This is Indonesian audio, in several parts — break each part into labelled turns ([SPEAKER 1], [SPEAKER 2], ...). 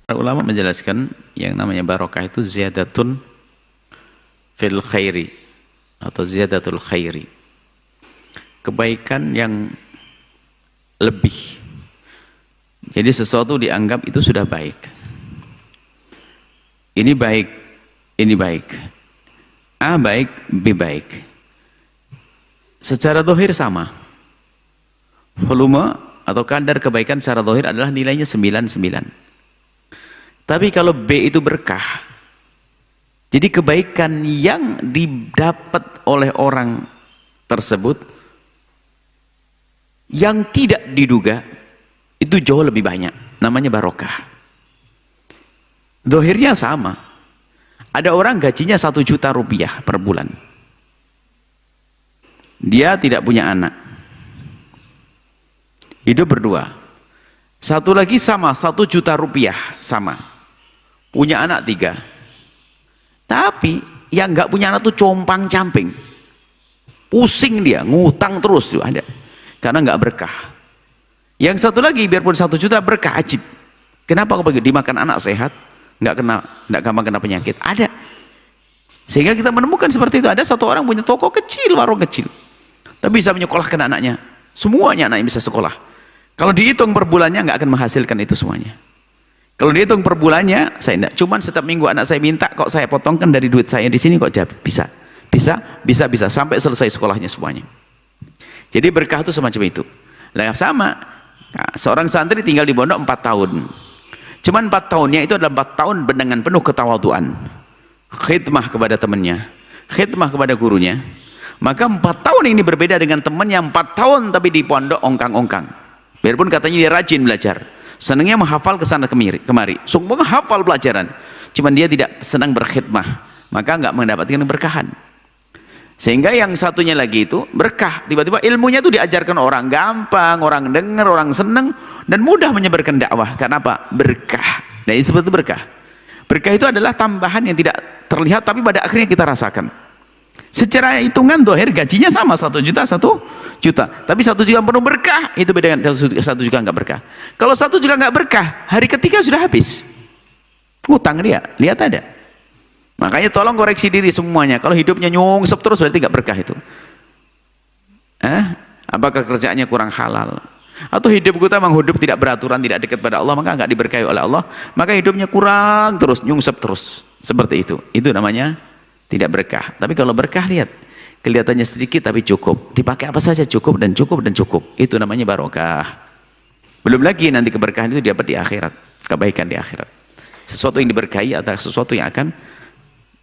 [SPEAKER 1] Para ulama menjelaskan yang namanya barokah itu ziyadatun fil khairi atau ziyadatul khairi, kebaikan yang lebih. Jadi sesuatu dianggap itu sudah baik, ini baik, ini baik, A baik, B baik, secara zahir sama, volume atau kadar kebaikan secara zahir adalah nilainya 99. Tapi kalau B itu berkah, jadi kebaikan yang didapat oleh orang tersebut yang tidak diduga itu jauh lebih banyak, namanya barokah. Dohirnya sama, ada orang gajinya 1 juta rupiah per bulan, dia tidak punya anak, hidup berdua. Satu lagi sama, 1 juta rupiah sama, punya anak 3. Tapi yang nggak punya anak tuh compang camping, pusing dia, ngutang terus tuh ada, karena nggak berkah. Yang satu lagi biarpun 1 juta berkah ajib. Kenapa kok begitu? Dimakan anak sehat, nggak gampang kena penyakit. Ada. Sehingga kita menemukan seperti itu. Ada satu orang punya toko kecil, warung kecil, tapi bisa menyekolahkan anaknya, semuanya anaknya bisa sekolah. Kalau dihitung per bulannya nggak akan menghasilkan itu semuanya. Kalau dihitung per bulannya, saya enggak, cuman setiap minggu anak saya minta, kok saya potongkan dari duit saya di sini, kok bisa sampai selesai sekolahnya semuanya. Jadi berkah itu semacam itu. Nah, sama, nah, seorang santri tinggal di pondok 4 tahun. Cuman 4 tahunnya itu adalah 4 tahun dengan penuh ketawaduan, khidmah kepada temannya, khidmah kepada gurunya. Maka 4 tahun ini berbeda dengan teman yang 4 tahun tapi di pondok ongkang-ongkang. Biarpun katanya dia rajin belajar, senangnya menghafal kesana kemari, sungguh menghafal pelajaran, cuman dia tidak senang berkhidmah, maka nggak mendapatkan keberkahan. Sehingga yang satunya lagi itu berkah, tiba-tiba ilmunya itu diajarkan orang, gampang, orang dengar, orang senang, dan mudah menyebarkan dakwah. Karena apa? Berkah. Nah, ini seperti berkah. Berkah itu adalah tambahan yang tidak terlihat, tapi pada akhirnya kita rasakan. Secara hitungan dohir gajinya sama, 1 juta, 1 juta. Tapi 1 juta penuh berkah, itu beda dengan 1 juta nggak berkah. Kalau 1 juta nggak berkah, hari ketiga sudah habis. Ngutang dia, lihat ada. Makanya tolong koreksi diri semuanya. Kalau hidupnya nyungsep terus berarti nggak berkah itu. Apakah kerjaannya kurang halal? Atau hidup kita memang hidup tidak beraturan, tidak dekat pada Allah, maka nggak diberkahi oleh Allah, maka hidupnya kurang terus, nyungsep terus. Seperti itu. Itu namanya tidak berkah. Tapi kalau berkah, lihat, kelihatannya sedikit tapi cukup, dipakai apa saja cukup dan cukup dan cukup, itu namanya barokah. Belum lagi nanti keberkahan itu dapat di akhirat, kebaikan di akhirat. Sesuatu yang diberkahi atau sesuatu yang akan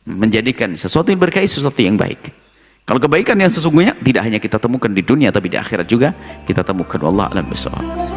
[SPEAKER 1] menjadikan sesuatu yang berkahi sesuatu yang baik. Kalau kebaikan yang sesungguhnya tidak hanya kita temukan di dunia, tapi di akhirat juga kita temukan. Wallahu a'lam bishawab.